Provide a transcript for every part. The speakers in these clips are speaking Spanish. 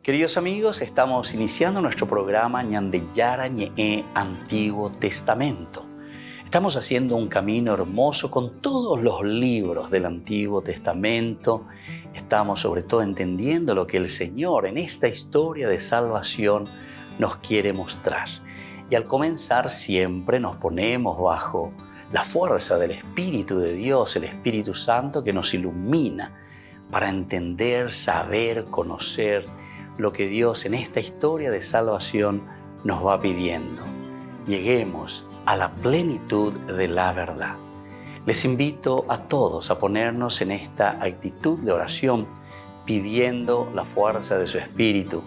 Queridos amigos, estamos iniciando nuestro programa Ñandeyara Ñe'e Antiguo Testamento. Estamos haciendo un camino hermoso con todos los libros del Antiguo Testamento. Estamos sobre todo entendiendo lo que el Señor en esta historia de salvación nos quiere mostrar. Y al comenzar siempre nos ponemos bajo la fuerza del Espíritu de Dios, el Espíritu Santo que nos ilumina para entender, saber, conocer lo que Dios en esta historia de salvación nos va pidiendo. Lleguemos a la plenitud de la verdad. Les invito a todos a ponernos en esta actitud de oración, pidiendo la fuerza de su Espíritu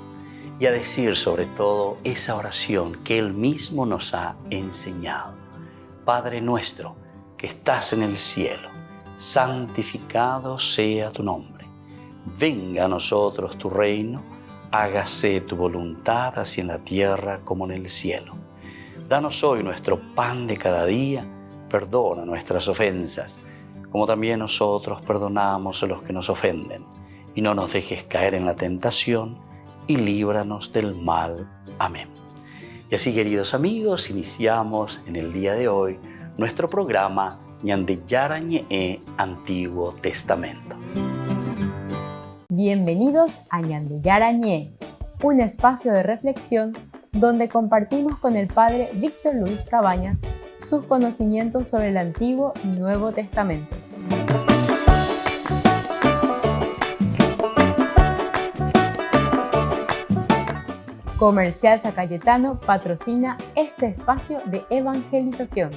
y a decir sobre todo esa oración que Él mismo nos ha enseñado. Padre nuestro que estás en el cielo, santificado sea tu nombre. Venga a nosotros tu reino, hágase tu voluntad así en la tierra como en el cielo. Danos hoy nuestro pan de cada día, perdona nuestras ofensas, como también nosotros perdonamos a los que nos ofenden. Y no nos dejes caer en la tentación, y líbranos del mal. Amén. Y así, queridos amigos, iniciamos en el día de hoy nuestro programa Ñandeyara Ñe'e Antiguo Testamento. Bienvenidos a Ñandeyara Ñe'e, un espacio de reflexión donde compartimos con el Padre Víctor Luis Cabañas sus conocimientos sobre el Antiguo y Nuevo Testamento. Comercial San Cayetano patrocina este espacio de evangelización.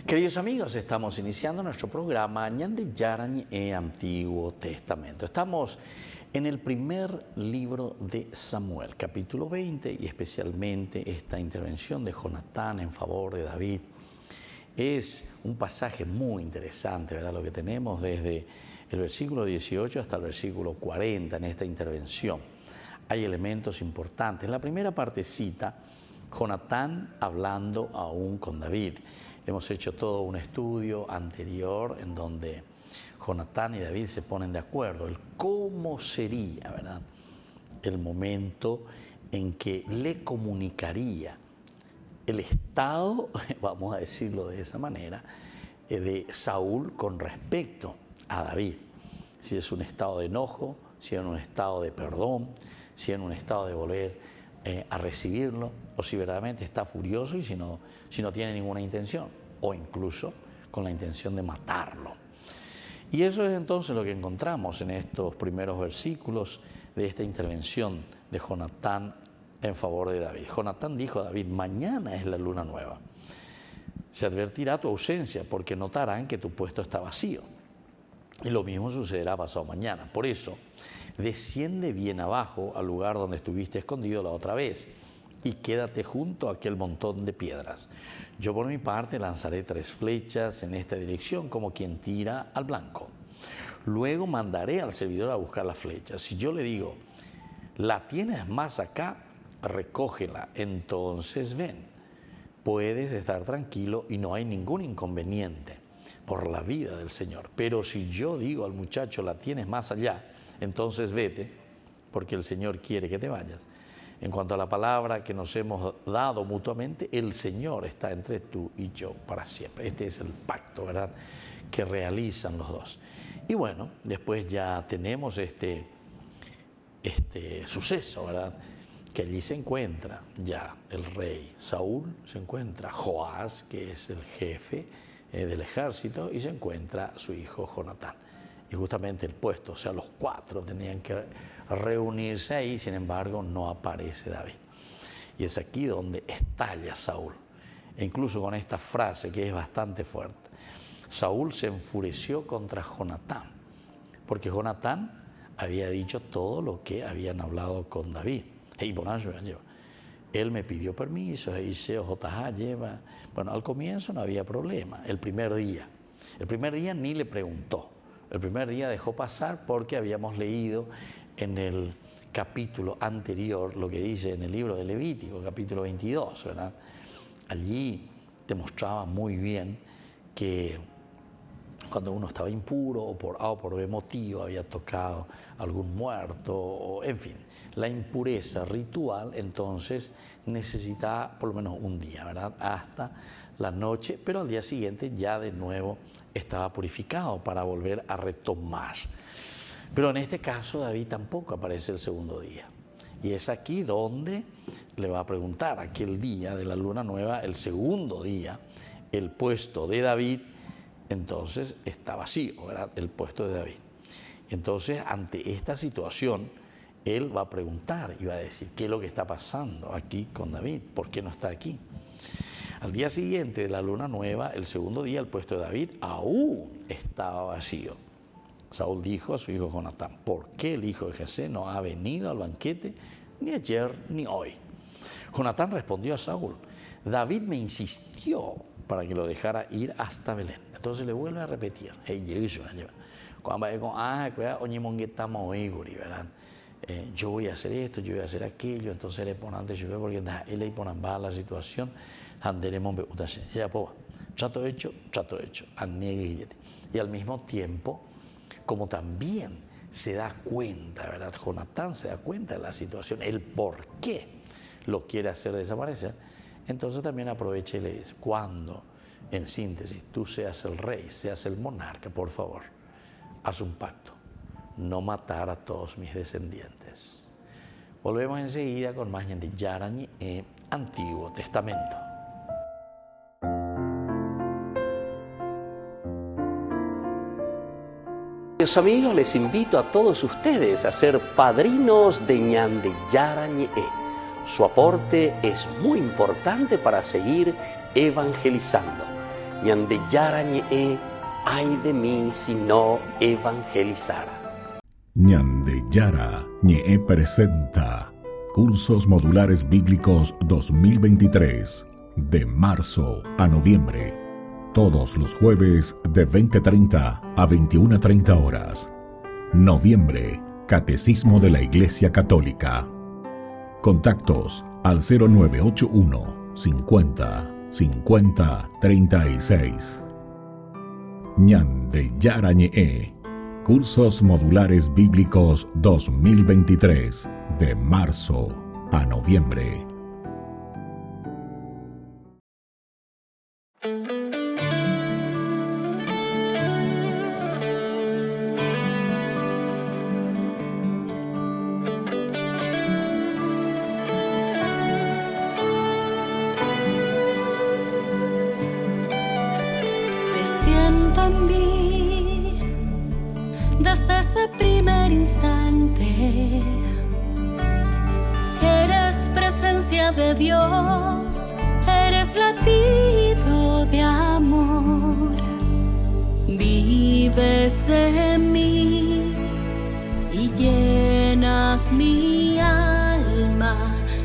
Queridos amigos, estamos iniciando nuestro programa Ñandeyara Ñe'e Antiguo Testamento. Estamos en el primer libro de Samuel, capítulo 20, y especialmente esta intervención de Jonatán en favor de David. Es un pasaje muy interesante, ¿verdad? Lo que tenemos desde el versículo 18 hasta el versículo 40 en esta intervención. Hay elementos importantes. En la primera partecita, Jonatán hablando aún con David. Hemos hecho todo un estudio anterior en donde Jonatán y David se ponen de acuerdo. El cómo sería, ¿verdad?, el momento en que le comunicaría el estado, vamos a decirlo de esa manera, de Saúl con respecto a David. Si es un estado de enojo, si es un estado de perdón, si es un estado de volver a recibirlo, o si verdaderamente está furioso y si no tiene ninguna intención, o incluso con la intención de matarlo. Y eso es entonces lo que encontramos en estos primeros versículos de esta intervención de Jonatán en favor de David. Jonatán dijo a David: mañana es la luna nueva. Se advertirá tu ausencia porque notarán que tu puesto está vacío. Y lo mismo sucederá pasado mañana. Por eso, desciende bien abajo al lugar donde estuviste escondido la otra vez y quédate junto a aquel montón de piedras. Yo por mi parte lanzaré 3 flechas en esta dirección como quien tira al blanco. Luego mandaré al servidor a buscar las flechas. Si yo le digo, la tienes más acá, recógela, entonces ven. Puedes estar tranquilo y no hay ningún inconveniente por la vida del Señor. Pero si yo digo al muchacho, la tienes más allá, entonces vete, porque el Señor quiere que te vayas. En cuanto a la palabra que nos hemos dado mutuamente, el Señor está entre tú y yo para siempre. Este es el pacto, ¿verdad?, que realizan los dos. Y bueno, después ya tenemos este suceso, ¿verdad?, que allí se encuentra ya el rey Saúl, se encuentra Joás, que es el jefe del ejército, y se encuentra su hijo Jonatán. Y justamente el puesto, o sea, los 4 tenían que reunirse ahí, sin embargo no aparece David. Y es aquí donde estalla Saúl, e incluso con esta frase que es bastante fuerte. Saúl se enfureció contra Jonatán, porque Jonatán había dicho todo lo que habían hablado con David. Él me pidió permiso, lleva. Bueno, al comienzo no había problema, el primer día ni le preguntó. El primer día dejó pasar porque habíamos leído en el capítulo anterior lo que dice en el libro de Levítico, capítulo 22, ¿verdad? Allí demostraba muy bien que cuando uno estaba impuro o por A o por B motivo había tocado algún muerto, o, en fin, la impureza ritual entonces necesitaba por lo menos un día, ¿verdad? Hasta la noche, pero al día siguiente ya de nuevo estaba purificado para volver a retomar. Pero en este caso David tampoco aparece el segundo día. Y es aquí donde le va a preguntar, aquel día de la luna nueva, el segundo día, el puesto de David, entonces está vacío, ¿verdad? El puesto de David. Entonces, ante esta situación, él va a preguntar y va a decir, ¿qué es lo que está pasando aquí con David? ¿Por qué no está aquí? Al día siguiente de la luna nueva, el segundo día, el puesto de David aún estaba vacío. Saúl dijo a su hijo Jonatán, ¿por qué el hijo de Jesé no ha venido al banquete ni ayer ni hoy? Jonatán respondió a Saúl, David me insistió para que lo dejara ir hasta Belén. Entonces le vuelve a repetir, yo voy a hacer esto, yo voy a hacer aquello, entonces le ponen antes porque él le ponen la situación, trato hecho, y al mismo tiempo, como también se da cuenta, ¿verdad? Jonatán se da cuenta de la situación, el por qué lo quiere hacer desaparecer, entonces también aprovecha y le dice, cuando, en síntesis, tú seas el rey, seas el monarca, por favor, haz un pacto, no matar a todos mis descendientes. Volvemos enseguida con más de Yarañi en Antiguo Testamento. Queridos amigos, les invito a todos ustedes a ser padrinos de Ñande Yarañe. Su aporte es muy importante para seguir evangelizando. Ñande Yarañe, ay de mí si no evangelizara. Ñande Yarañe presenta Cursos Modulares Bíblicos 2023, de marzo a noviembre. Todos los jueves de 20:30 a 21:30 horas. Noviembre, Catecismo de la Iglesia Católica. Contactos al 0981 50 50 36. Ñande Yarañe, Cursos Modulares Bíblicos 2023, de marzo a noviembre. Desde ese primer instante, eres presencia de Dios, eres latido de amor, vives en mí y llenas mi alma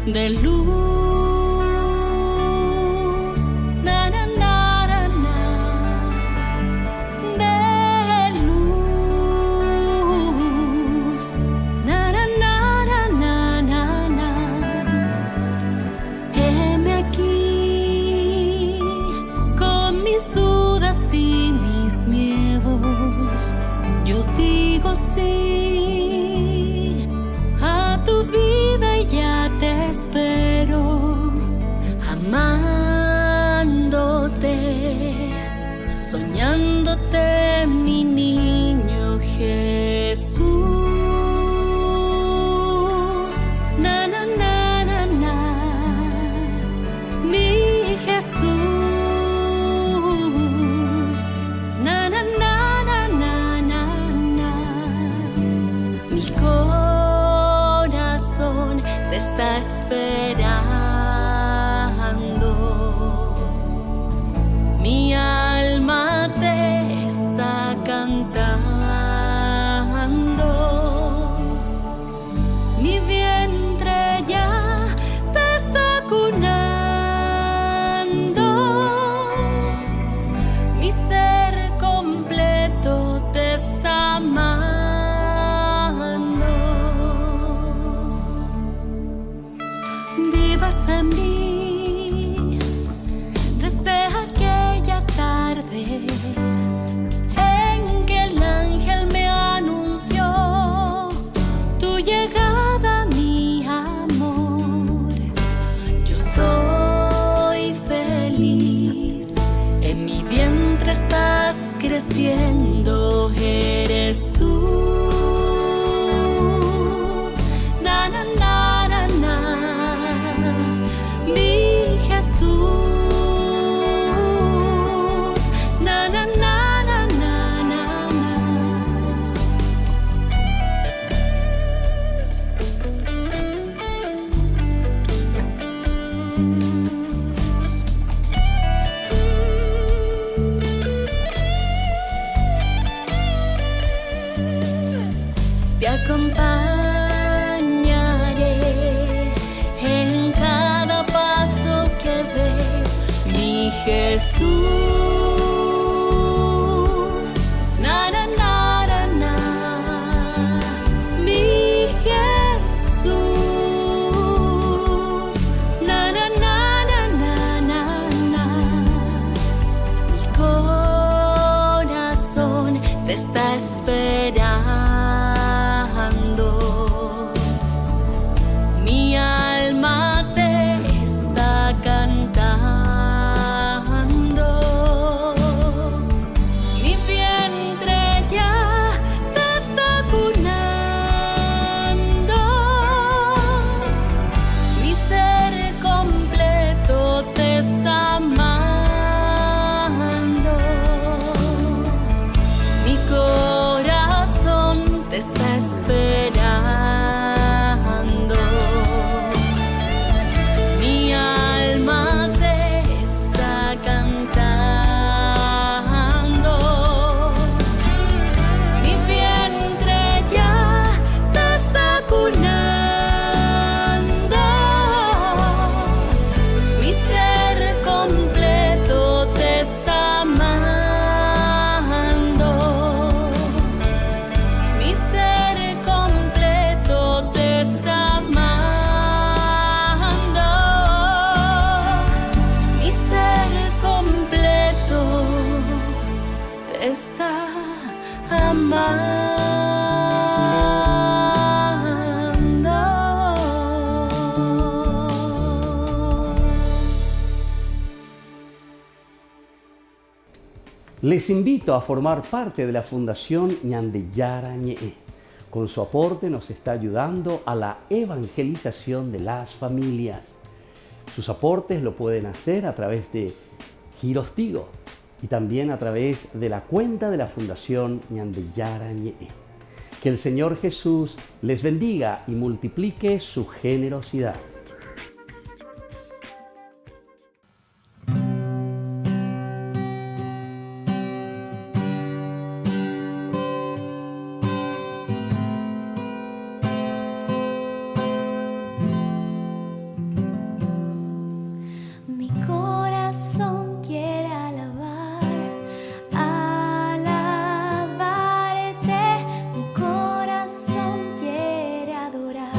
de luz. Sí, a tu vida ya te espero, amándote, soñándote, mi niño Jesús. Na, na, na, na, na, mi Jesús. Na, na, na. Te está esperando, mi alma te está cantando, mi vientre ya te está cunando, mi ser completo te está amando. Vivas en mí desde aquella tarde acompañaré en cada paso que des, mi Jesús. Na, na, na, na, na, mi Jesús. Na, na, na, na, na, na, na. Mi corazón te está esperando. Mi alma te está cantando. Mi vientre ya te está cunando. Mi ser completo te está amando. Mi corazón te está esperando. Mi alma te está cantando. Mi vientre ya te está cunando. Mi ser completo te está amando. Mi ser completo te está amando. Mi ser completo te está amando. Les invito a formar parte de la Fundación Ñandeyara Ñe'e. Con su aporte nos está ayudando a la evangelización de las familias. Sus aportes lo pueden hacer a través de Giros Tigo y también a través de la cuenta de la Fundación Ñandeyara Ñe'e. Que el Señor Jesús les bendiga y multiplique su generosidad. Mi corazón quiere alabarte, mi corazón quiere adorar,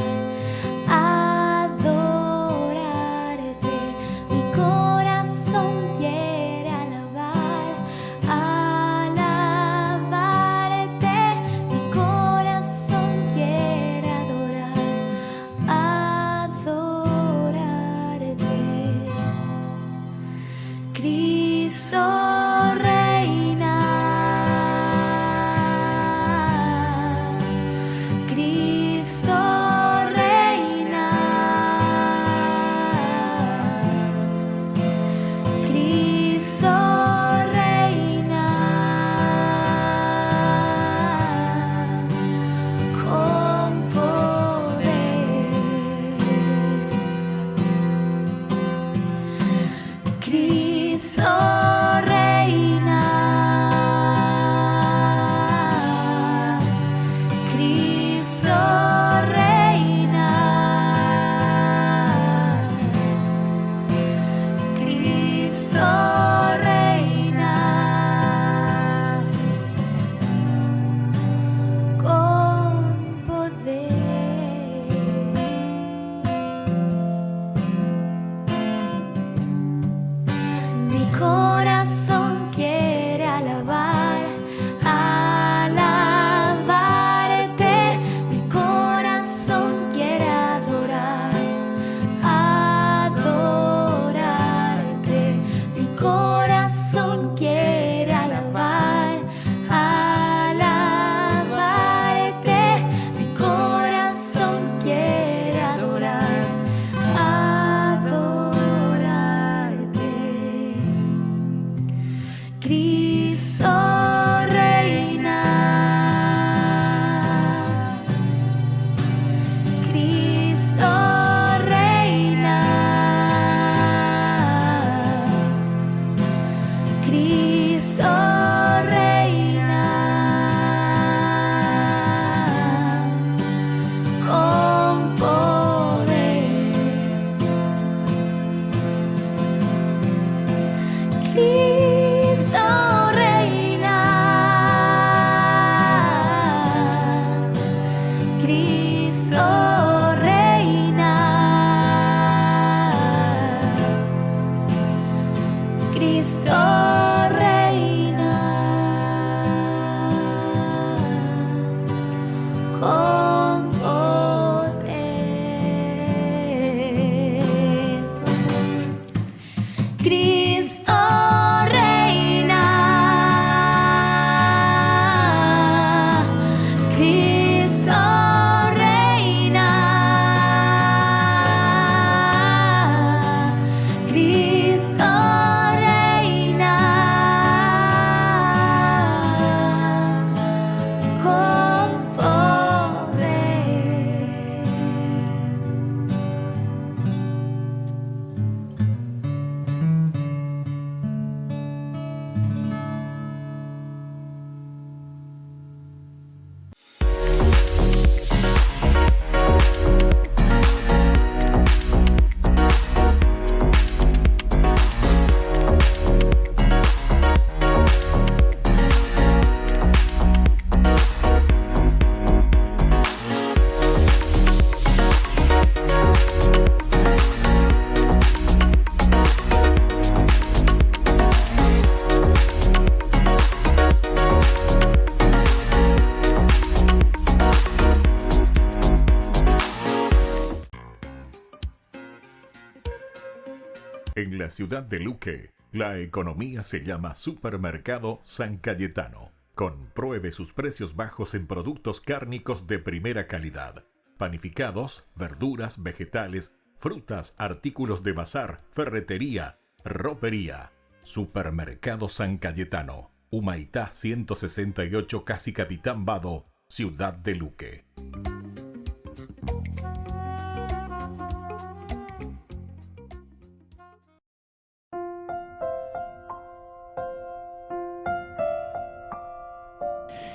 En la ciudad de Luque, la economía se llama Supermercado San Cayetano. Compruebe sus precios bajos en productos cárnicos de primera calidad. Panificados, verduras, vegetales, frutas, artículos de bazar, ferretería, ropería. Supermercado San Cayetano, Humaitá 168, Casi Capitán Vado, ciudad de Luque.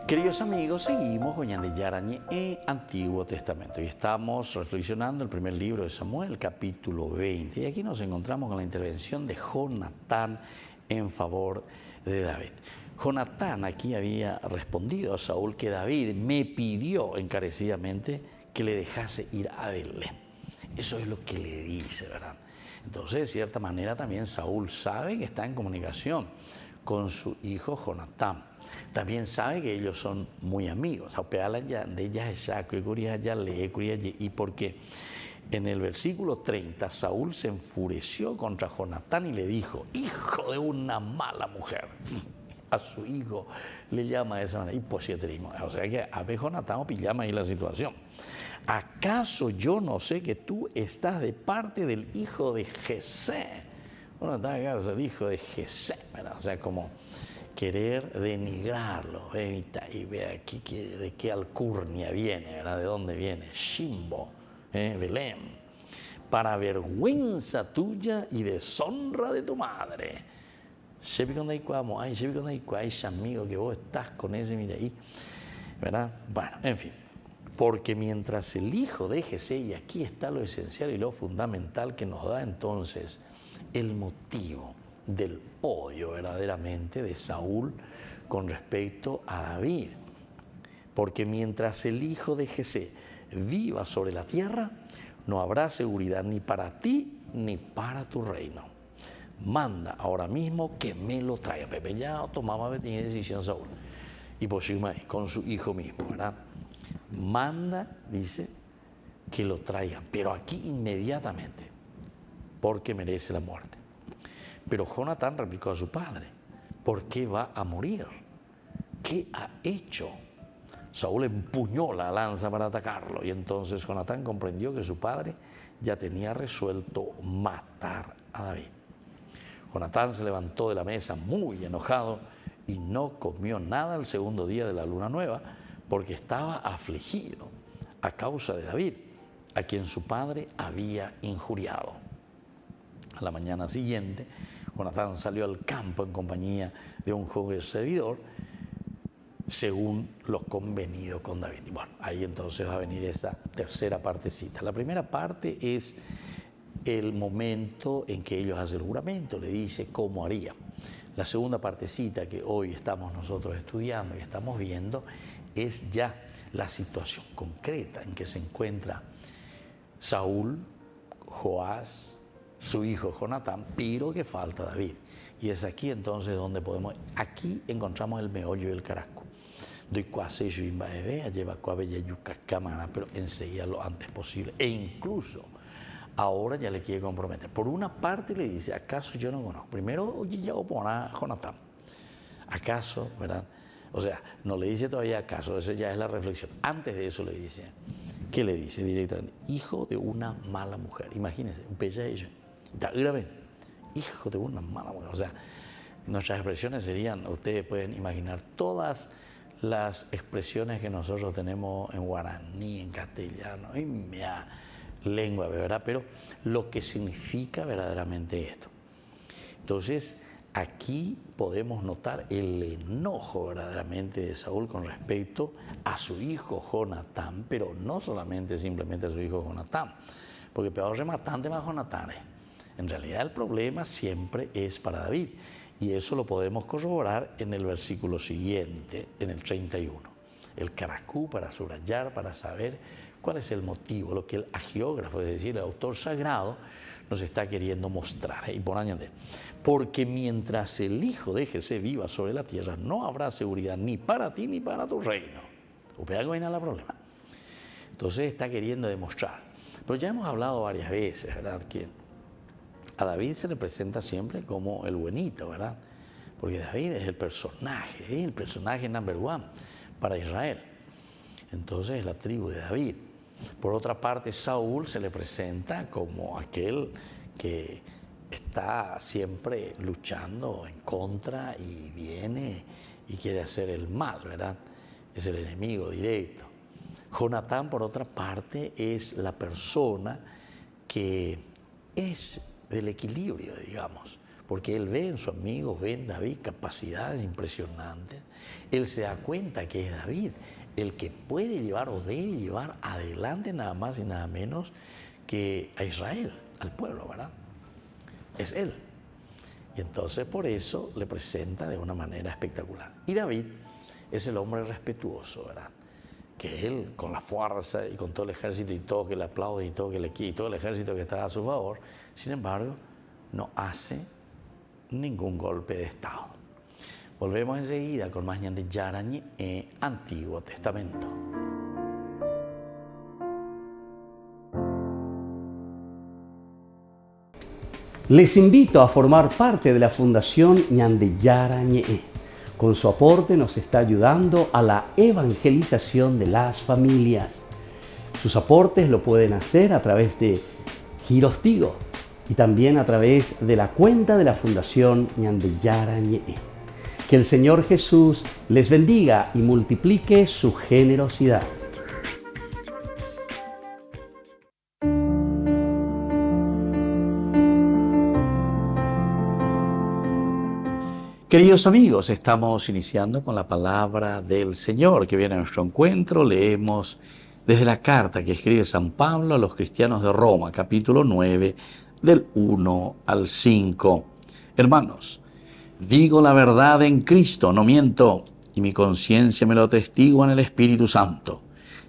Queridos amigos, seguimos con Ñande Yarañe en Antiguo Testamento y estamos reflexionando el primer libro de Samuel, capítulo 20. Y aquí nos encontramos con la intervención de Jonatán en favor de David. Jonatán aquí había respondido a Saúl que David me pidió encarecidamente que le dejase ir a Belén. Eso es lo que le dice, ¿verdad? Entonces, de cierta manera, también Saúl sabe que está en comunicación con su hijo Jonatán. También sabe que ellos son muy amigos. Y porque en el versículo 30 Saúl se enfureció contra Jonatán y le dijo: hijo de una mala mujer. A su hijo le llama de esa manera. Y pues o sea que a ver, Jonatán pillama ahí la situación. ¿Acaso yo no sé que tú estás de parte del hijo de Jesé? Jonatán es el hijo de Jesé, ¿verdad? O sea, como querer denigrarlo, y ve aquí de qué alcurnia viene, ¿verdad? ¿De dónde viene? Shimbo, Belén, para vergüenza tuya y deshonra de tu madre. Ese amigo que vos estás con ese, mira ahí, ¿verdad? Bueno, en fin, porque mientras el hijo de Jesé, y aquí está lo esencial y lo fundamental que nos da entonces el motivo del odio verdaderamente de Saúl con respecto a David. Porque mientras el hijo de Jesé viva sobre la tierra, no habrá seguridad ni para ti ni para tu reino. Manda ahora mismo que me lo traigan. Pepe ya tomaba decisión Saúl. Y por con su hijo mismo, ¿verdad? Manda, dice, que lo traigan, pero aquí inmediatamente, porque merece la muerte. Pero Jonatán replicó a su padre: ¿por qué va a morir? ¿Qué ha hecho? Saúl empuñó la lanza para atacarlo y entonces Jonatán comprendió que su padre ya tenía resuelto matar a David. Jonatán se levantó de la mesa muy enojado y no comió nada el segundo día de la luna nueva porque estaba afligido a causa de David, a quien su padre había injuriado. A la mañana siguiente, Jonatán salió al campo en compañía de un joven servidor, según lo convenido con David. Y bueno, ahí entonces va a venir esa tercera partecita. La primera parte es el momento en que ellos hacen el juramento, le dice cómo haría. La segunda partecita que hoy estamos nosotros estudiando y estamos viendo es ya la situación concreta en que se encuentra Saúl, Joás, su hijo Jonatán, pero que falta David. Y es aquí entonces donde podemos, aquí encontramos el meollo del carasco. Pero enseguida lo antes posible. E incluso ahora ya le quiere comprometer. Por una parte le dice: ¿acaso yo no conozco? Primero, oye, ya opone a Jonatán. ¿Acaso, verdad? O sea, no le dice todavía acaso, esa ya es la reflexión. Antes de eso le dice, ¿qué le dice directamente? Hijo de una mala mujer. Imagínense, un pecha de ellos. Hijo de una mala mujer. O sea, nuestras expresiones serían, ustedes pueden imaginar todas las expresiones que nosotros tenemos en guaraní, en castellano, en mi lengua, ¿verdad? Pero lo que significa verdaderamente esto. Entonces, aquí podemos notar el enojo verdaderamente de Saúl con respecto a su hijo Jonatán, pero no solamente simplemente a su hijo Jonatán, porque peor rematante más Jonatán. En realidad el problema siempre es para David, y eso lo podemos corroborar en el versículo siguiente, en el 31. El caracú para subrayar, para saber cuál es el motivo, lo que el agiógrafo, es decir, el autor sagrado, nos está queriendo mostrar. Y por añadir, porque mientras el hijo de Jesé viva sobre la tierra, no habrá seguridad ni para ti ni para tu reino. ¿Ustedes la problema? Entonces está queriendo demostrar. Pero ya hemos hablado varias veces, ¿verdad?, que a David se le presenta siempre como el buenito, ¿verdad? Porque David es el personaje number one para Israel. Entonces es la tribu de David. Por otra parte, Saúl se le presenta como aquel que está siempre luchando en contra y viene y quiere hacer el mal, ¿verdad? Es el enemigo directo. Jonatán, por otra parte, es la persona que es del equilibrio, digamos, porque él ve en su amigo, ve en David capacidades impresionantes. Él se da cuenta que es David el que puede llevar o debe llevar adelante nada más y nada menos que a Israel, al pueblo, ¿verdad? Es él. Y entonces por eso le presenta de una manera espectacular. Y David es el hombre respetuoso, ¿verdad? Que él, con la fuerza y con todo el ejército y todo que le aplaude y todo que le quiere, y todo el ejército que está a su favor, sin embargo, no hace ningún golpe de Estado. Volvemos enseguida con más Ñande Yarañe en Antiguo Testamento. Les invito a formar parte de la Fundación Ñande Yarañe. Con su aporte nos está ayudando a la evangelización de las familias. Sus aportes lo pueden hacer a través de Giros Tigo y también a través de la cuenta de la Fundación Ñande Yarañe. Que el Señor Jesús les bendiga y multiplique su generosidad. Queridos amigos, estamos iniciando con la palabra del Señor que viene a nuestro encuentro. Leemos desde la carta que escribe San Pablo a los cristianos de Roma, capítulo 9, del 1 al 5. Hermanos, digo la verdad en Cristo, no miento, y mi conciencia me lo atestigua en el Espíritu Santo.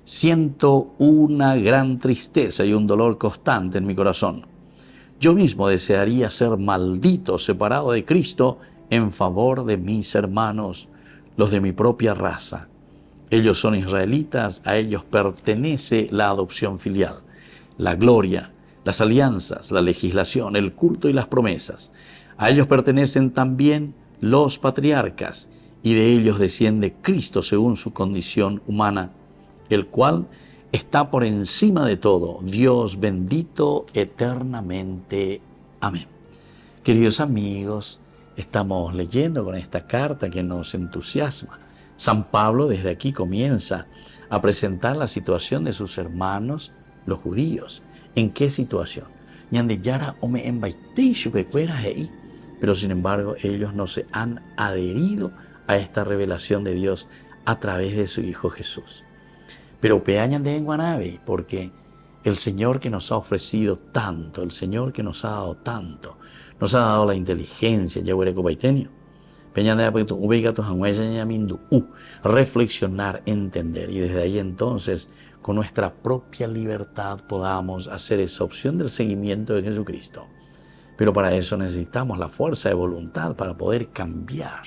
Siento una gran tristeza y un dolor constante en mi corazón. Yo mismo desearía ser maldito, separado de Cristo, en favor de mis hermanos, los de mi propia raza. Ellos son israelitas, a ellos pertenece la adopción filial, la gloria, las alianzas, la legislación, el culto y las promesas. A ellos pertenecen también los patriarcas, y de ellos desciende Cristo según su condición humana, el cual está por encima de todo, Dios bendito eternamente. Amén. Queridos amigos, estamos leyendo con esta carta que nos entusiasma. San Pablo desde aquí comienza a presentar la situación de sus hermanos, los judíos. ¿En qué situación? Pero sin embargo ellos no se han adherido a esta revelación de Dios a través de su Hijo Jesús. Pero porque el Señor que nos ha ofrecido tanto, el Señor que nos ha dado tanto, nos ha dado la inteligencia, reflexionar, entender, y desde ahí entonces con nuestra propia libertad podamos hacer esa opción del seguimiento de Jesucristo. Pero para eso necesitamos la fuerza de voluntad para poder cambiar,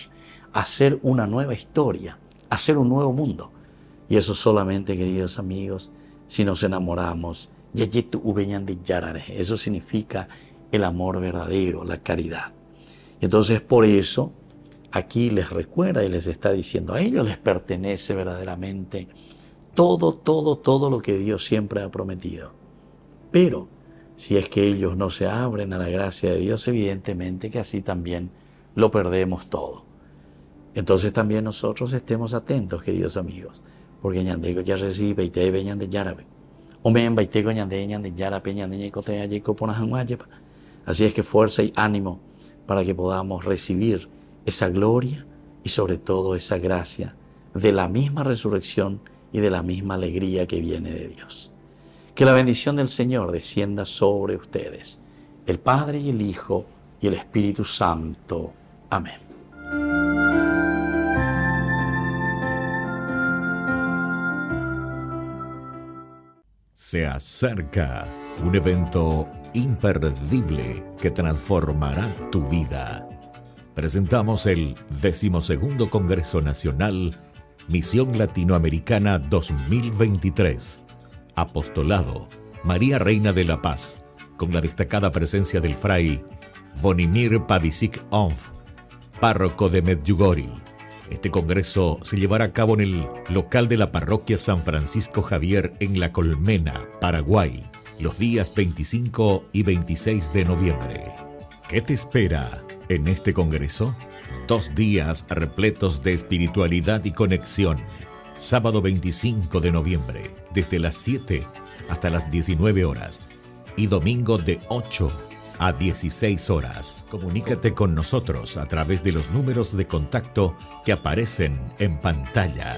hacer una nueva historia, hacer un nuevo mundo. Y eso solamente, queridos amigos, si nos enamoramos. Eso significa el amor verdadero, la caridad. Entonces por eso aquí les recuerda y les está diciendo, a ellos les pertenece verdaderamente todo lo que Dios siempre ha prometido. Pero si es que ellos no se abren a la gracia de Dios, evidentemente que así también lo perdemos todo. Entonces también nosotros estemos atentos, queridos amigos, porque ñandego ya recibe y te ve ñande yarabe. O me embaitego ñande yarape ñande cotea yeco ponajanguayepa. Así es que fuerza y ánimo para que podamos recibir esa gloria y sobre todo esa gracia de la misma resurrección y de la misma alegría que viene de Dios. Que la bendición del Señor descienda sobre ustedes, el Padre y el Hijo y el Espíritu Santo. Amén. Se acerca un evento imperdible que transformará tu vida. Presentamos el 12º Congreso Nacional Misión Latinoamericana 2023. Apostolado María Reina de la Paz, con la destacada presencia del fray Bonimir Pavicic-Onf, párroco de Medjugorje. Este congreso se llevará a cabo en el local de la parroquia San Francisco Javier en La Colmena, Paraguay, los días 25 y 26 de noviembre. ¿Qué te espera en este congreso? 2 días repletos de espiritualidad y conexión. Sábado 25 de noviembre, desde las 7 hasta las 19 horas. Y domingo de 8 a 16 horas. Comunícate con nosotros a través de los números de contacto que aparecen en pantalla.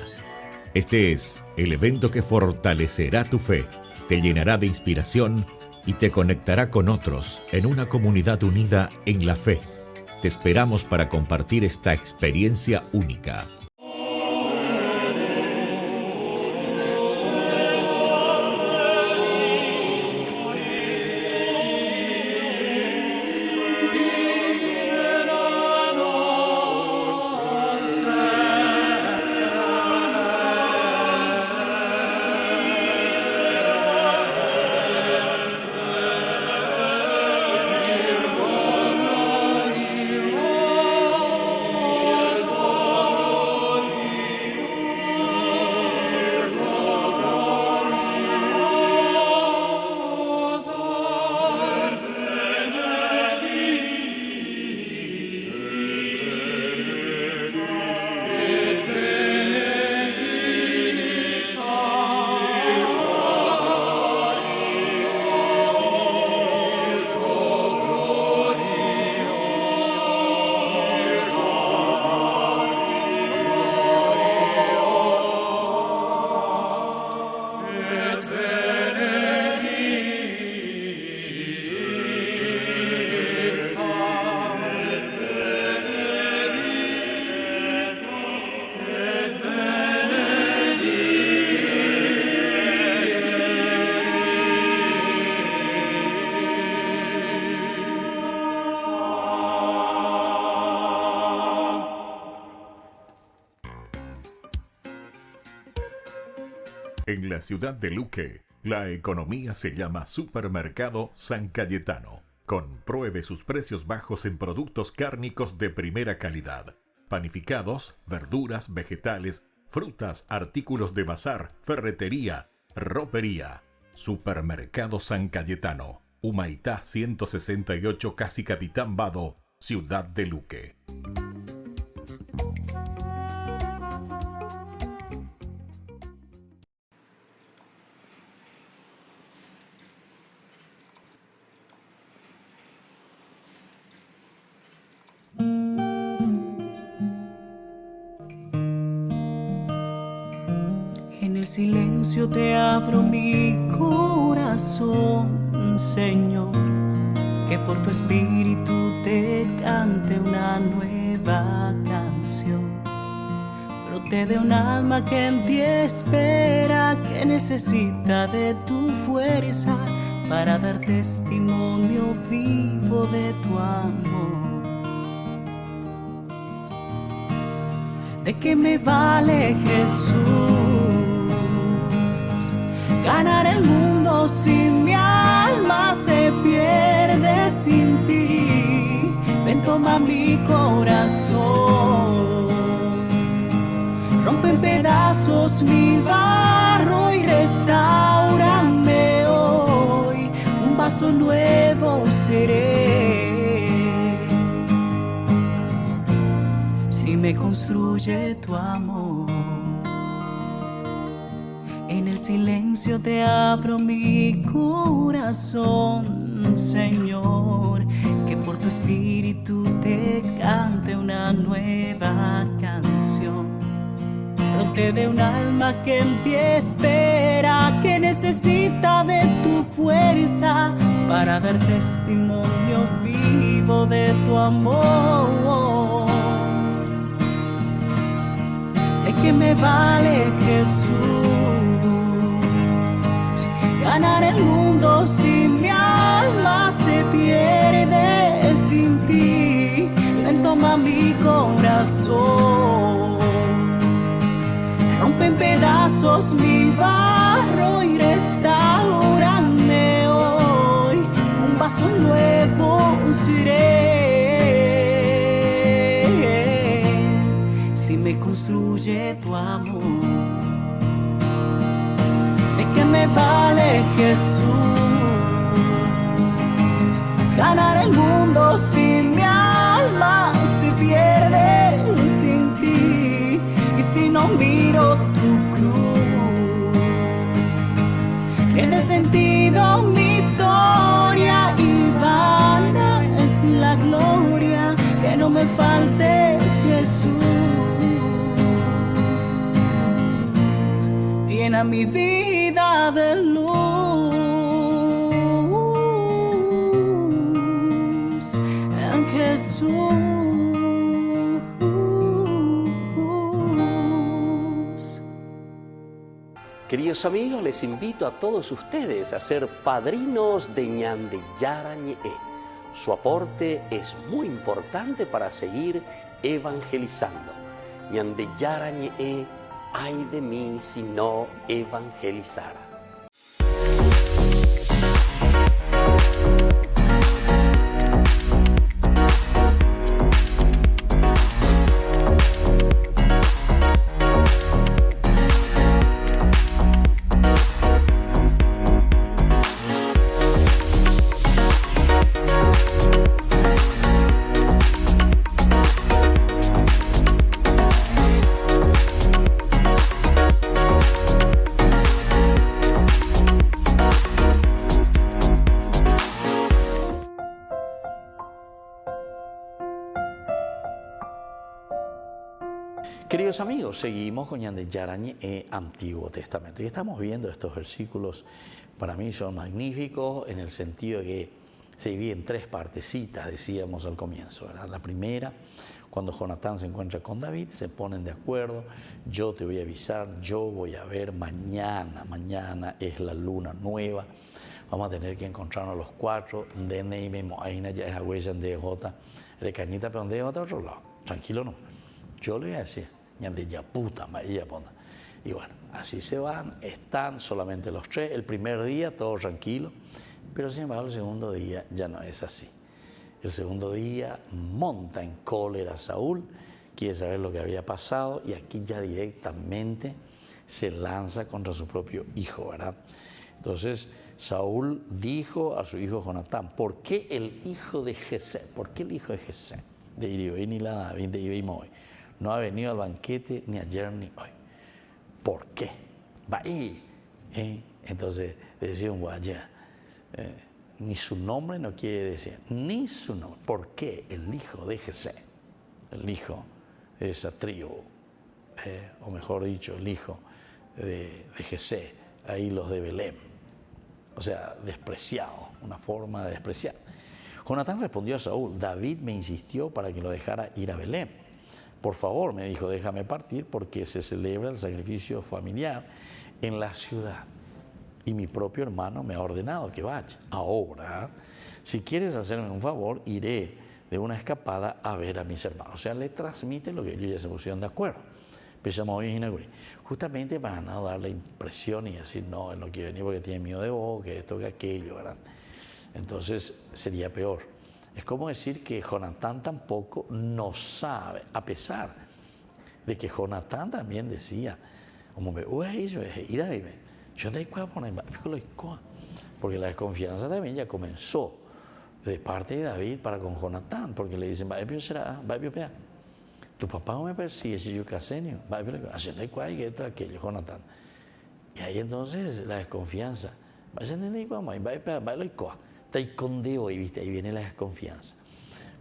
Este es el evento que fortalecerá tu fe, te llenará de inspiración y te conectará con otros en una comunidad unida en la fe. Te esperamos para compartir esta experiencia única. En la ciudad de Luque, la economía se llama Supermercado San Cayetano. Compruebe sus precios bajos en productos cárnicos de primera calidad. Panificados, verduras, vegetales, frutas, artículos de bazar, ferretería, ropería. Supermercado San Cayetano. Humaitá 168, casi Capitán Vado, ciudad de Luque. En el silencio te abro mi corazón, Señor, que por tu espíritu te cante una nueva canción. Brote de un alma que en ti espera, que necesita de tu fuerza para dar testimonio vivo de tu amor. ¿De qué me vale, Jesús, ganar el mundo si mi alma se pierde sin ti? Ven, toma mi corazón, rompe en pedazos mi barro y restáurame hoy. Un vaso nuevo seré si me construye tu amor. En el silencio te abro mi corazón, Señor, que por tu espíritu te cante una nueva canción. Brote de un alma que en ti espera, que necesita de tu fuerza para dar testimonio vivo de tu amor. ¿De qué me vale, Jesús, ganar el mundo si mi alma se pierde sin ti? Ven, toma mi corazón, rompe en pedazos mi barro y restáurame hoy. Un pasos nuevos iré. Si me construye tu amor, ¿de qué me vale, Jesús, ganar el mundo si mi alma se pierde sin ti? Y si no miro tu cruz, pierde sentido mi historia y vana es la gloria. Que no me faltes, Jesús, llena mi vida de luz en Jesús. Queridos amigos, les invito a todos ustedes a ser padrinos de Ñande Yarañe. Su aporte es muy importante para seguir evangelizando. Ñande Yarañe, ay de mí si no evangelizara. Queridos amigos, seguimos con Ñande Yarañe Antiguo Testamento y estamos viendo estos versículos. Para mí son magníficos en el sentido de que se dividen en tres partecitas, decíamos al comienzo, ¿verdad? La primera, cuando Jonatán se encuentra con David, se ponen de acuerdo: yo te voy a avisar, yo voy a ver mañana es la luna nueva, vamos a tener que encontrarnos los cuatro, de Neymemo, Aina ya es Agüeyan de Jota, de Cañita, pero de Jota a otro lado, tranquilo no, yo le voy a decir. Y bueno, así se van, están solamente los tres. El primer día todo tranquilo, pero sin embargo el segundo día ya no es así. El segundo día monta en cólera Saúl, quiere saber lo que había pasado y aquí ya directamente se lanza contra su propio hijo, ¿verdad? Entonces Saúl dijo a su hijo Jonatán: ¿por qué el hijo de Jesé? ¿Por qué el hijo de Jesé? De Iribe ni la David de Ibeimoy no ha venido al banquete ni ayer ni hoy. ¿Por qué? Va ahí. Entonces decía un guaya, ni su nombre no quiere decir, ni su nombre. ¿Por qué el hijo de Jesé, el hijo de esa tribu, o mejor dicho, el hijo de Jesé, ahí los de Belén? O sea, despreciado, una forma de despreciar. Jonatán respondió a Saúl: David me insistió para que lo dejara ir a Belén. Por favor, me dijo, déjame partir porque se celebra el sacrificio familiar en la ciudad y mi propio hermano me ha ordenado que vaya. Ahora, si quieres hacerme un favor, iré de una escapada a ver a mis hermanos. O sea, le transmite lo que ellos ya se pusieron de acuerdo. Justamente para no dar la impresión y decir, no, él no quiere venir porque tiene miedo de vos, que esto, que aquello, ¿verdad? Entonces sería peor. Es como decir que Jonatán tampoco no sabe, a pesar de que Jonatán también decía, porque la desconfianza también ya comenzó de parte de David para con Jonatán, porque le dicen, tu papá no me persigue si yo casenio, haciendo que esto, aquello, Jonatán. Y ahí entonces la desconfianza, ¿viste? Ahí viene la desconfianza.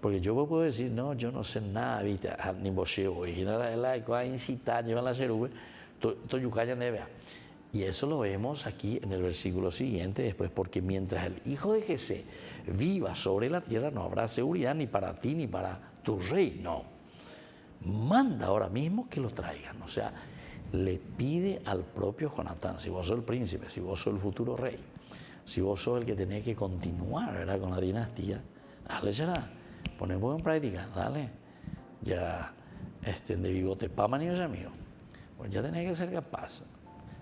Porque yo puedo decir, no, yo no sé nada, ¿viste? Ni boxeo, y la incitar, llevan la cerube, y eso lo vemos aquí en el versículo siguiente, después, porque mientras el hijo de Jesé viva sobre la tierra, no habrá seguridad ni para ti ni para tu rey, no. Manda ahora mismo que lo traigan, o sea, le pide al propio Jonatán: si vos sos el príncipe, si vos sos el futuro rey, si vos sos el que tenés que continuar, ¿verdad?, con la dinastía, dale, será, ponemos en práctica, dale, ya, de bigote pámani, amigo, pues ya tenés que ser capaz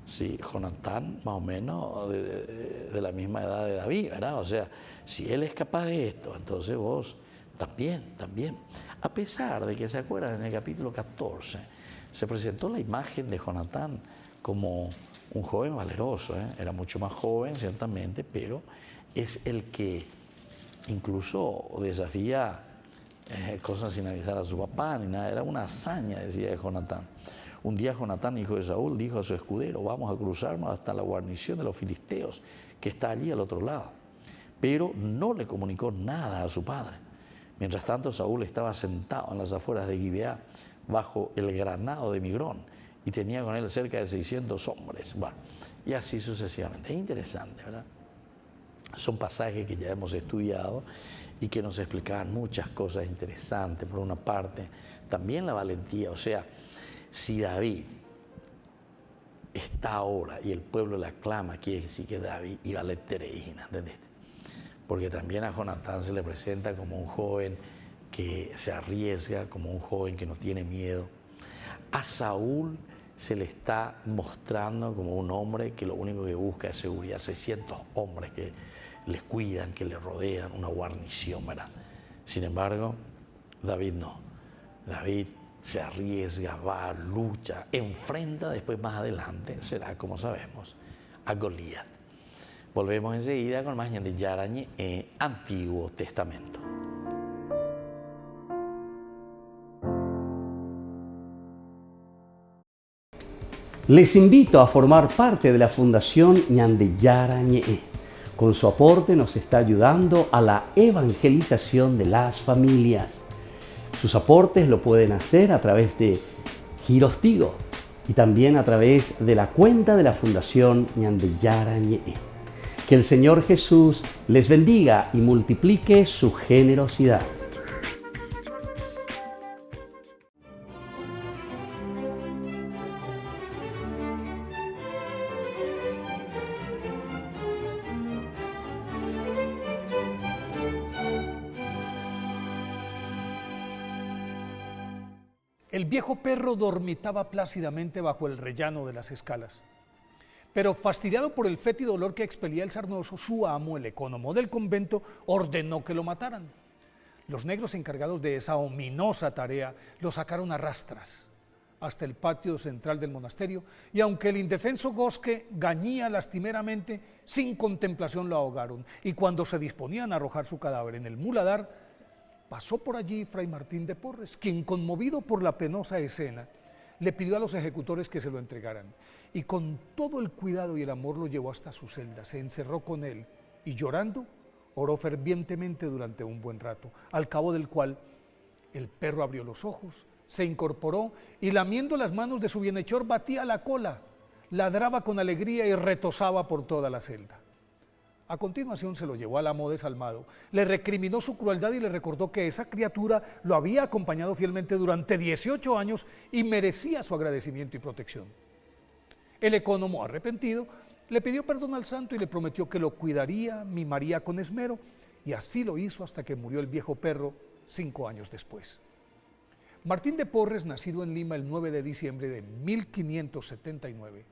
Sí, Jonatán más o menos de la misma edad de David, ¿verdad? O sea, si él es capaz de esto, entonces vos también. A pesar de que, ¿se acuerdan? En el capítulo 14 se presentó la imagen de Jonatán como un joven valeroso, ¿eh? Era mucho más joven, ciertamente, pero es el que incluso desafía cosas sin avisar a su papá ni nada. Era una hazaña, decía de Jonatán. Un día Jonatán, hijo de Saúl, dijo a su escudero: vamos a cruzarnos hasta la guarnición de los filisteos, que está allí al otro lado. Pero no le comunicó nada a su padre. Mientras tanto, Saúl estaba sentado en las afueras de Gibeá, bajo el granado de Migrón, y tenía con él cerca de 600 hombres. Bueno, y así sucesivamente. Es interesante, ¿verdad? Son pasajes que ya hemos estudiado y que nos explicaban muchas cosas interesantes. Por una parte, también la valentía. O sea, si David está ahora y el pueblo le aclama, quiere decir que David iba a la Tereína, ¿entendés? Porque también a Jonatán se le presenta como un joven que se arriesga, como un joven que no tiene miedo. A Saúl se le está mostrando como un hombre que lo único que busca es seguridad. 600 hombres que les cuidan, que le rodean, una guarnición, ¿verdad? Sin embargo, David no. David se arriesga, va, lucha, enfrenta después más adelante, será como sabemos, a Goliat. Volvemos enseguida con más Ñande Yarañe en Antiguo Testamento. Les invito a formar parte de la Fundación Ñande Yarañe. Con su aporte nos está ayudando a la evangelización de las familias. Sus aportes lo pueden hacer a través de Giros Tigo y también a través de la cuenta de la Fundación Ñande Yarañe. Que el Señor Jesús les bendiga y multiplique su generosidad. El viejo perro dormitaba plácidamente bajo el rellano de las escalas. Pero fastidiado por el fétido olor que expelía el sarnoso, su amo, el ecónomo del convento, ordenó que lo mataran. Los negros encargados de esa ominosa tarea lo sacaron a rastras hasta el patio central del monasterio, y aunque el indefenso Gosque gañía lastimeramente, sin contemplación lo ahogaron, y cuando se disponían a arrojar su cadáver en el muladar, pasó por allí Fray Martín de Porres, quien, conmovido por la penosa escena, le pidió a los ejecutores que se lo entregaran, y con todo el cuidado y el amor lo llevó hasta su celda, se encerró con él y, llorando, oró fervientemente durante un buen rato, al cabo del cual el perro abrió los ojos, se incorporó y, lamiendo las manos de su bienhechor, batía la cola, ladraba con alegría y retozaba por toda la celda. A continuación se lo llevó al amo desalmado, le recriminó su crueldad y le recordó que esa criatura lo había acompañado fielmente durante 18 años y merecía su agradecimiento y protección. El ecónomo, arrepentido, le pidió perdón al santo y le prometió que lo cuidaría, mimaría con esmero, y así lo hizo hasta que murió el viejo perro 5 años después. Martín de Porres, nacido en Lima el 9 de diciembre de 1579,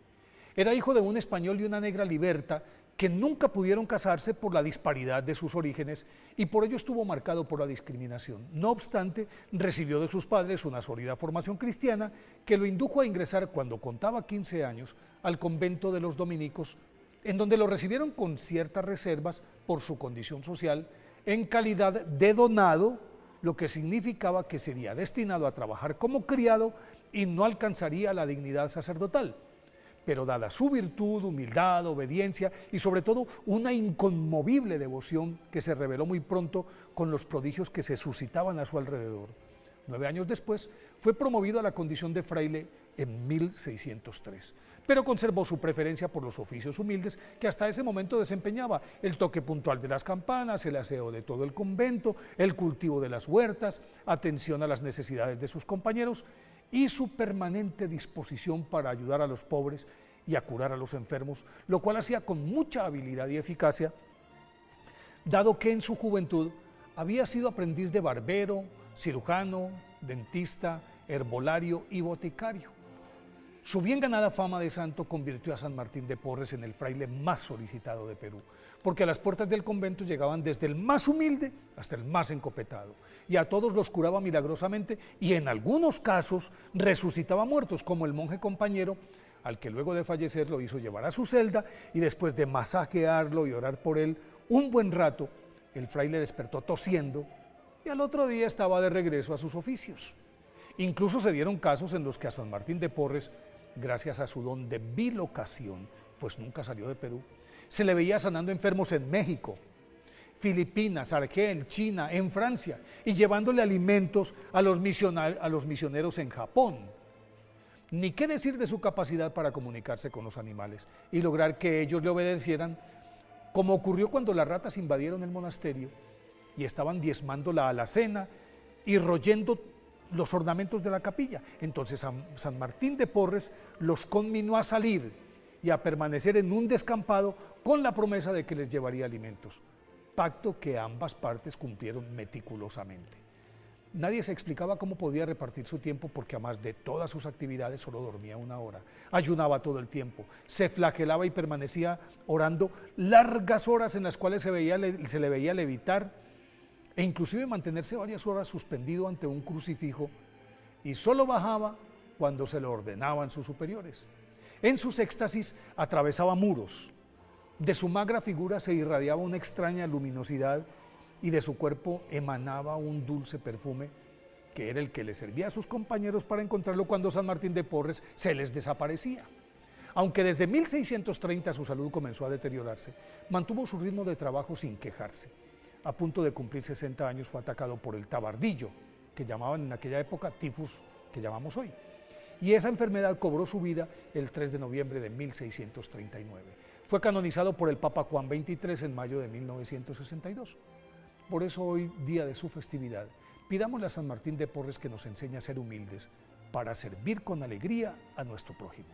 era hijo de un español y una negra liberta que nunca pudieron casarse por la disparidad de sus orígenes y por ello estuvo marcado por la discriminación. No obstante, recibió de sus padres una sólida formación cristiana que lo indujo a ingresar cuando contaba 15 años al convento de los dominicos, en donde lo recibieron con ciertas reservas por su condición social en calidad de donado, lo que significaba que sería destinado a trabajar como criado y no alcanzaría la dignidad sacerdotal. Pero dada su virtud, humildad, obediencia y sobre todo una inconmovible devoción que se reveló muy pronto con los prodigios que se suscitaban a su alrededor. 9 años después fue promovido a la condición de fraile en 1603, pero conservó su preferencia por los oficios humildes que hasta ese momento desempeñaba: el toque puntual de las campanas, el aseo de todo el convento, el cultivo de las huertas, atención a las necesidades de sus compañeros y su permanente disposición para ayudar a los pobres y a curar a los enfermos, lo cual hacía con mucha habilidad y eficacia, dado que en su juventud había sido aprendiz de barbero, cirujano, dentista, herbolario y boticario. Su bien ganada fama de santo convirtió a San Martín de Porres en el fraile más solicitado de Perú, porque a las puertas del convento llegaban desde el más humilde hasta el más encopetado, y a todos los curaba milagrosamente y en algunos casos resucitaba muertos, como el monje compañero, al que luego de fallecer lo hizo llevar a su celda y después de masajearlo y orar por él un buen rato, el fraile despertó tosiendo y al otro día estaba de regreso a sus oficios. Incluso se dieron casos en los que a San Martín de Porres, gracias a su don de bilocación, pues nunca salió de Perú, se le veía sanando enfermos en México, Filipinas, Argel, China, en Francia, y llevándole alimentos a los misioneros en Japón. Ni qué decir de su capacidad para comunicarse con los animales y lograr que ellos le obedecieran, como ocurrió cuando las ratas invadieron el monasterio y estaban diezmando la alacena y royendo los ornamentos de la capilla. Entonces San Martín de Porres los conminó a salir y a permanecer en un descampado con la promesa de que les llevaría alimentos, pacto que ambas partes cumplieron meticulosamente. Nadie se explicaba cómo podía repartir su tiempo porque además de todas sus actividades solo dormía 1 hora, ayunaba todo el tiempo, se flagelaba y permanecía orando largas horas en las cuales se le veía levitar e inclusive mantenerse varias horas suspendido ante un crucifijo, y solo bajaba cuando se lo ordenaban sus superiores. En sus éxtasis atravesaba muros, de su magra figura se irradiaba una extraña luminosidad y de su cuerpo emanaba un dulce perfume que era el que le servía a sus compañeros para encontrarlo cuando San Martín de Porres se les desaparecía. Aunque desde 1630 su salud comenzó a deteriorarse, mantuvo su ritmo de trabajo sin quejarse. A punto de cumplir 60 años fue atacado por el tabardillo, que llamaban en aquella época tifus, que llamamos hoy. Y esa enfermedad cobró su vida el 3 de noviembre de 1639. Fue canonizado por el Papa Juan XXIII en mayo de 1962. Por eso hoy, día de su festividad, pidámosle a San Martín de Porres que nos enseñe a ser humildes para servir con alegría a nuestro prójimo.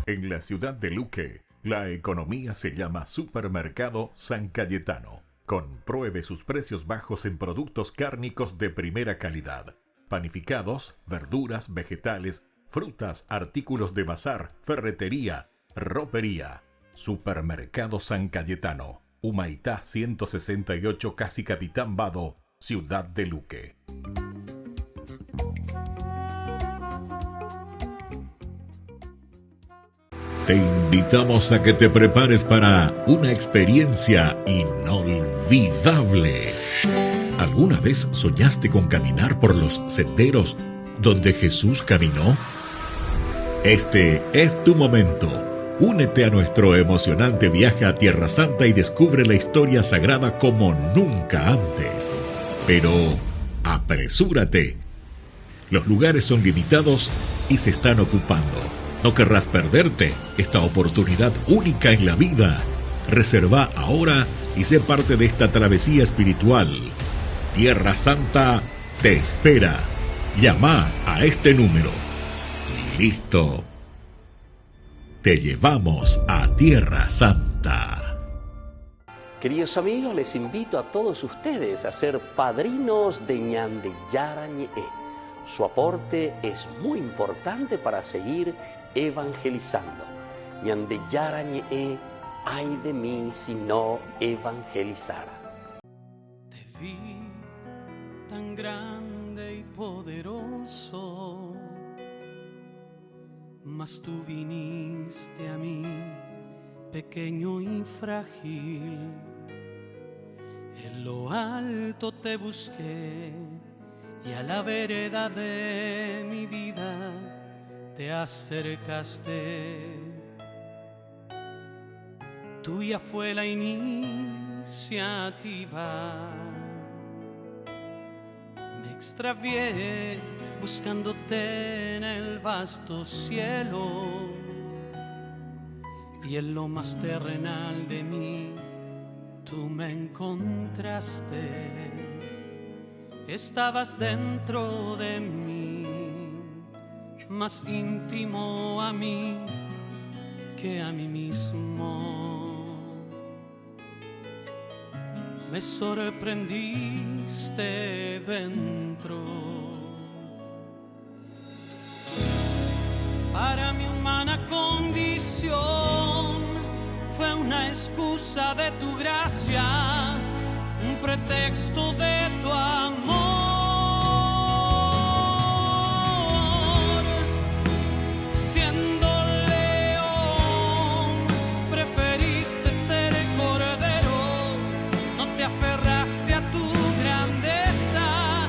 En la ciudad de Luque, la economía se llama Supermercado San Cayetano. Compruebe sus precios bajos en productos cárnicos de primera calidad. Panificados, verduras, vegetales, frutas, artículos de bazar, ferretería, ropería. Supermercado San Cayetano. Humaitá 168, Casi Capitán Vado, ciudad de Luque. Te invitamos a que te prepares para una experiencia inolvidable. ¿Alguna vez soñaste con caminar por los senderos donde Jesús caminó? Este es tu momento. Únete a nuestro emocionante viaje a Tierra Santa y descubre la historia sagrada como nunca antes. Pero apresúrate. Los lugares son limitados y se están ocupando. No querrás perderte esta oportunidad única en la vida. Reserva ahora y sé parte de esta travesía espiritual. Tierra Santa te espera. Llama a este número. Listo. Te llevamos a Tierra Santa. Queridos amigos, les invito a todos ustedes a ser padrinos de Ñande Yarañe. Su aporte es muy importante para seguir evangelizando. Ñande Yarañe, ay de mí si no evangelizara. Te vi tan grande y poderoso, mas tú viniste a mí, pequeño y frágil. En lo alto te busqué y a la vereda de mi vida te acercaste. Tuya fue la iniciativa. Me extravié buscándote en el vasto cielo, y en lo más terrenal de mí tú me encontraste. estabas dentro de mí, más íntimo a mí que a mí mismo. Me sorprendiste dentro. Para mi humana condición fue una excusa de tu gracia, un pretexto de tu amor. Siendo león, preferiste ser cordero, no te aferraste a tu grandeza,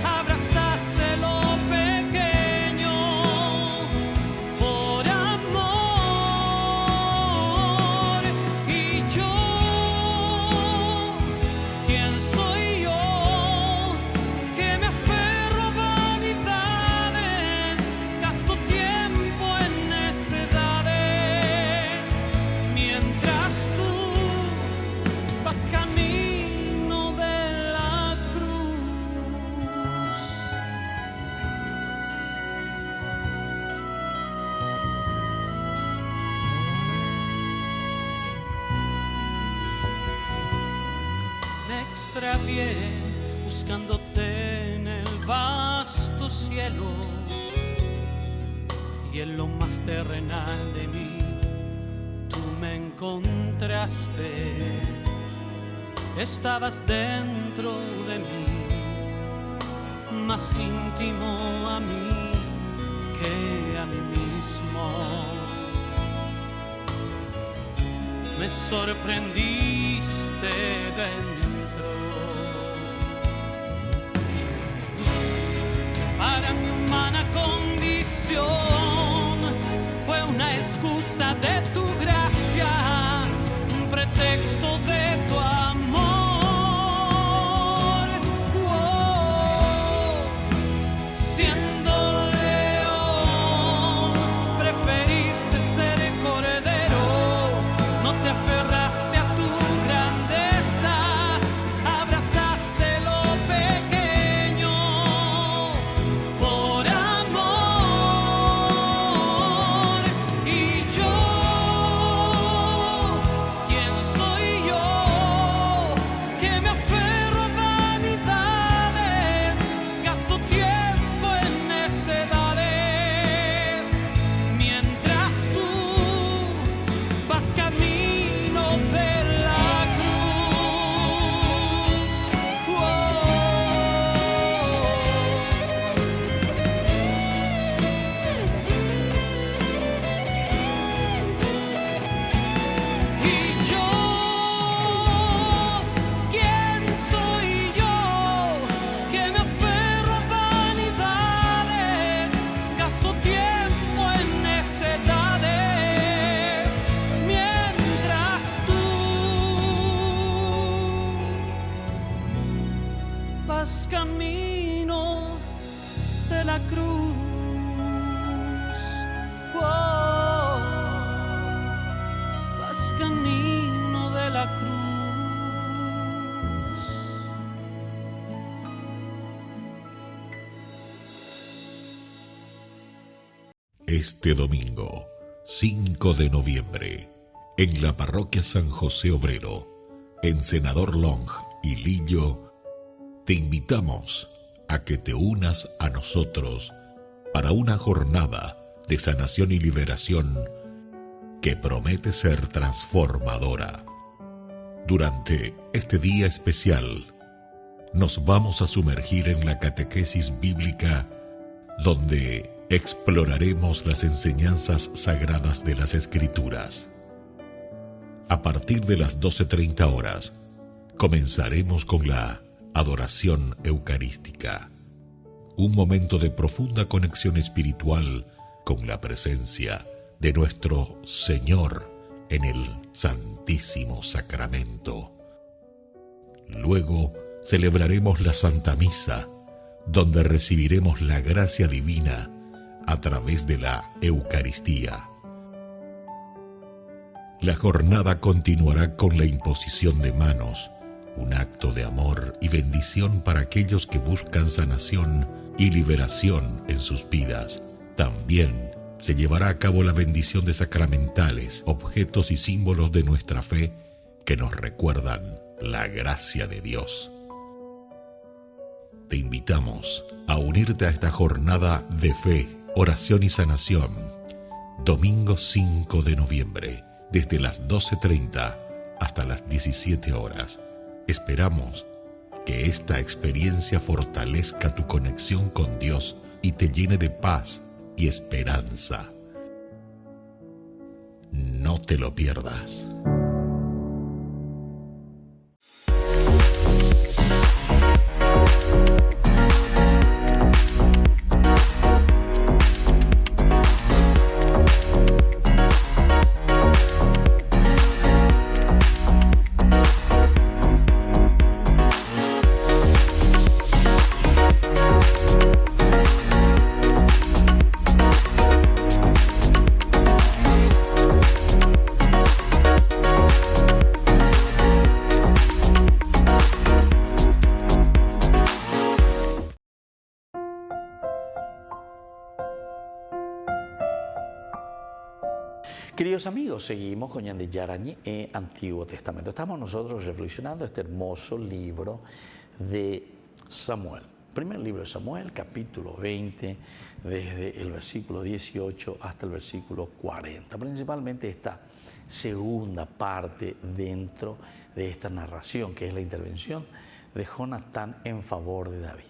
abrazaste lo pequeño por amor. Y yo, ¿quién soy yo que me aferro a vanidades? Gasto tiempo en necedades, mientras tú vas camino de la cruz. Me extravié buscándote en el vasto cielo, y en lo más terrenal de mí tú me encontraste. Estabas dentro de mí, más íntimo a mí que a mí mismo. Me sorprendiste dentro. Para mi humana condición fue una excusa de tu gracia, un pretexto de tu amor. Siendo león, preferiste ser cordero, no te aferraste a tu grandeza, abrazaste lo pequeño por amor. Y yo, ¿quién soy yo que me aferro a vanidades? Gasto tiempo en necedades, mientras tú vas camino de la cruz. Y yo, ¿quién soy yo que me aferro a vanidades? Gasto tiempo en necedades, mientras tú vas camino de la cruz. Vas camino de la cruz. Este domingo, 5 de noviembre, en la parroquia San José Obrero, en Senador Long y Lillo, te invitamos a que te unas a nosotros para una jornada de sanación y liberación que promete ser transformadora. Durante este día especial, nos vamos a sumergir en la catequesis bíblica, donde exploraremos las enseñanzas sagradas de las Escrituras. A partir de las 12:30 horas, comenzaremos con la adoración eucarística, un momento de profunda conexión espiritual con la presencia de nuestro Señor en el Santísimo Sacramento. Luego celebraremos la Santa Misa, donde recibiremos la gracia divina a través de la Eucaristía. La jornada continuará con la imposición de manos, un acto de amor y bendición para aquellos que buscan sanación y liberación en sus vidas. También se llevará a cabo la bendición de sacramentales, objetos y símbolos de nuestra fe que nos recuerdan la gracia de Dios. Te invitamos a unirte a esta jornada de fe, oración y sanación, domingo 5 de noviembre, desde las 12:30 hasta las 17 horas. Esperamos que esta experiencia fortalezca tu conexión con Dios y te llene de paz y esperanza. No te lo pierdas. Queridos amigos, seguimos con Ñande Yarañe e Antiguo Testamento. Estamos nosotros reflexionando este hermoso libro de Samuel. Primer libro de Samuel, capítulo 20, desde el versículo 18 hasta el versículo 40. Principalmente esta segunda parte dentro de esta narración, que es la intervención de Jonatán en favor de David.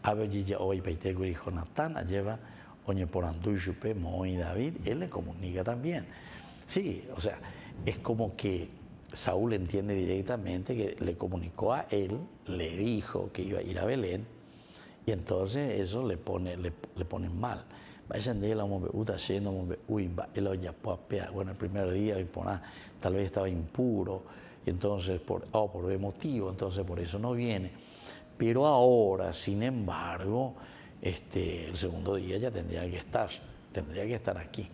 Abellilla hoy Peiteguri Jonatán lleva Oñe por Anduyupe, Moi David, él le comunica también. Sí, o sea, es como que Saúl entiende directamente que le comunicó a él, le dijo que iba a ir a Belén, y entonces eso le pone mal. Bueno, el primer día tal vez estaba impuro, y entonces por motivo, entonces por eso no viene. Pero ahora, sin embargo, el segundo día ya tendría que estar aquí.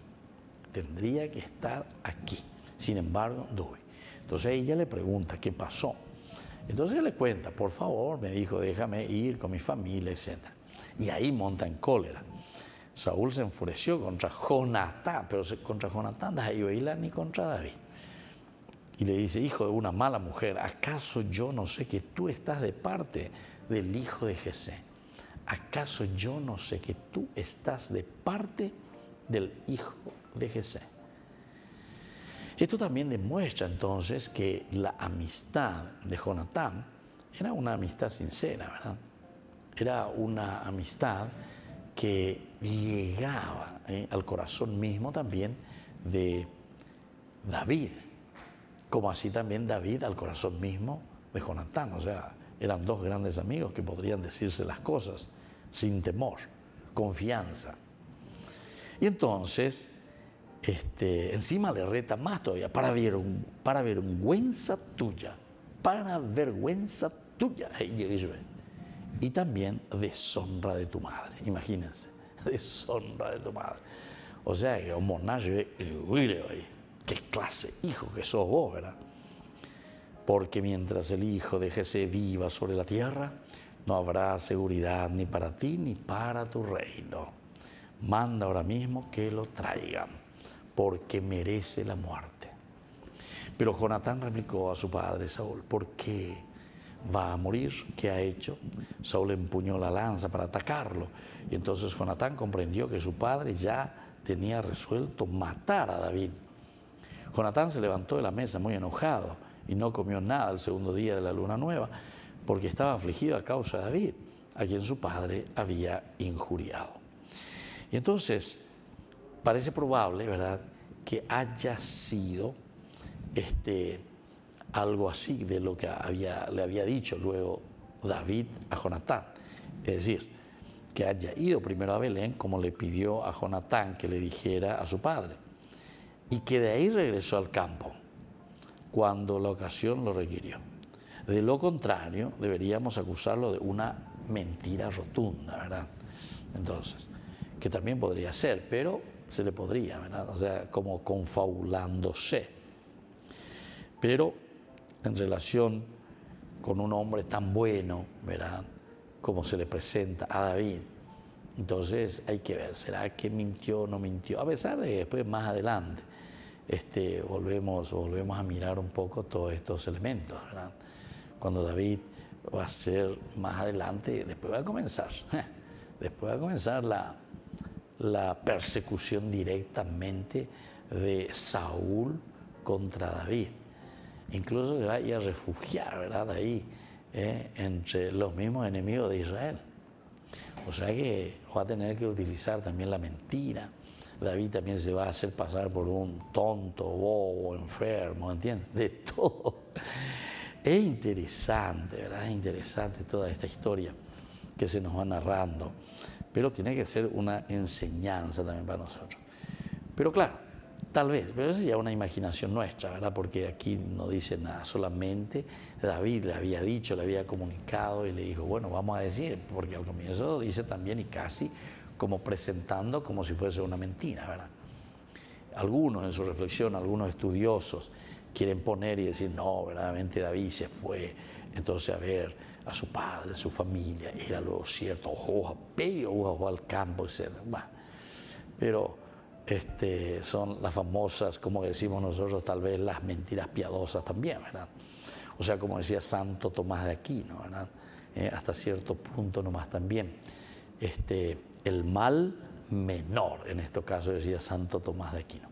Sin embargo, doy. Entonces ella le pregunta qué pasó. Entonces él le cuenta, por favor, me dijo, déjame ir con mi familia, etc. Y ahí monta en cólera. Saúl se enfureció contra Jonatán, pero contra Jonatán ni contra David. Y le dice, hijo de una mala mujer, ¿acaso yo no sé que tú estás de parte del hijo de Jesé? ¿Acaso yo no sé que tú estás de parte del hijo de Jesé? Esto también demuestra entonces que la amistad de Jonatán era una amistad sincera, ¿verdad? Era una amistad que llegaba al corazón mismo también de David, como así también David al corazón mismo de Jonatán. O sea, eran dos grandes amigos que podrían decirse las cosas sin temor, confianza. Y entonces, encima le reta más todavía, para vergüenza tuya, y también deshonra de tu madre, imagínense, deshonra de tu madre. O sea, que un monaje, qué clase hijo que sos vos, ¿verdad? Porque mientras el hijo de Jesé viva sobre la tierra, no habrá seguridad ni para ti ni para tu reino. Manda ahora mismo que lo traigan, porque merece la muerte. Pero Jonatán replicó a su padre Saúl, ¿por qué va a morir? ¿Qué ha hecho? Saúl empuñó la lanza para atacarlo, y entonces Jonatán comprendió que su padre ya tenía resuelto matar a David. Jonatán se levantó de la mesa muy enojado y no comió nada el segundo día de la luna nueva, porque estaba afligido a causa de David, a quien su padre había injuriado. Y entonces, parece probable, ¿verdad?, que haya sido algo así de lo que le había dicho luego David a Jonatán. Es decir, que haya ido primero a Belén, como le pidió a Jonatán que le dijera a su padre, y que de ahí regresó al campo cuando la ocasión lo requirió. De lo contrario, deberíamos acusarlo de una mentira rotunda, ¿verdad? Entonces, que también podría ser, pero se le podría, ¿verdad? O sea, como confabulándose. Pero en relación con un hombre tan bueno, ¿verdad?, como se le presenta a David. Entonces hay que ver, ¿será que mintió o no mintió? A pesar de que después más adelante volvemos a mirar un poco todos estos elementos, ¿verdad? Cuando David va a ser más adelante, después va a comenzar la persecución directamente de Saúl contra David. Incluso se va a ir a refugiar, ¿verdad?, ahí, entre los mismos enemigos de Israel. O sea que va a tener que utilizar también la mentira. David también se va a hacer pasar por un tonto, bobo, enfermo, ¿entiendes? De todo. Es interesante, ¿verdad? Es interesante toda esta historia que se nos va narrando, pero tiene que ser una enseñanza también para nosotros. Pero claro, tal vez, pero eso ya es una imaginación nuestra, ¿verdad? Porque aquí no dice nada, solamente David le había dicho, le había comunicado y le dijo, bueno, vamos a decir, porque al comienzo dice también y casi como presentando como si fuese una mentira, ¿verdad? Algunos en su reflexión, algunos estudiosos quieren poner y decir, no, verdaderamente David se fue, entonces a ver a su padre, a su familia, era lo cierto, ojo al campo, etc. Bueno, pero son las famosas, como decimos nosotros, tal vez las mentiras piadosas también, ¿verdad? O sea, como decía Santo Tomás de Aquino, ¿verdad? Hasta cierto punto nomás también. El mal menor, en este caso decía Santo Tomás de Aquino.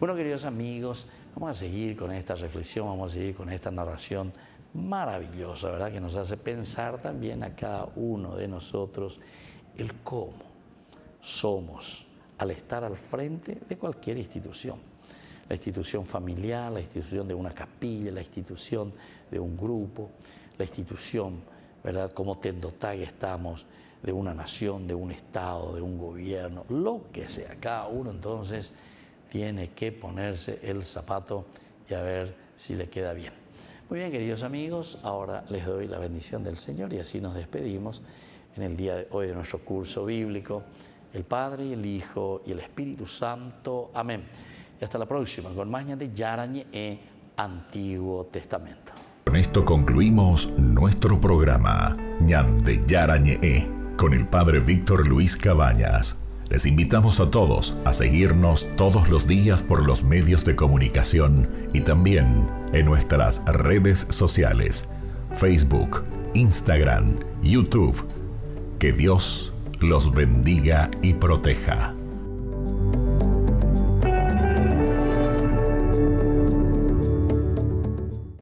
Bueno, queridos amigos, vamos a seguir con esta reflexión, vamos a seguir con esta narración maravillosa, ¿verdad?, que nos hace pensar también a cada uno de nosotros el cómo somos al estar al frente de cualquier institución. La institución familiar, la institución de una capilla, la institución de un grupo, la institución, ¿verdad?, como Tendotá que estamos, de una nación, de un estado, de un gobierno, lo que sea. Cada uno entonces tiene que ponerse el zapato y a ver si le queda bien. Muy bien, queridos amigos, ahora les doy la bendición del Señor y así nos despedimos en el día de hoy de nuestro curso bíblico. El Padre, el Hijo y el Espíritu Santo. Amén. Y hasta la próxima con más Ñande Yarañe Antiguo Testamento. Con esto concluimos nuestro programa Ñande Yarañe con el Padre Víctor Luis Cabañas. Les invitamos a todos a seguirnos todos los días por los medios de comunicación y también en nuestras redes sociales, Facebook, Instagram, YouTube. Que Dios los bendiga y proteja.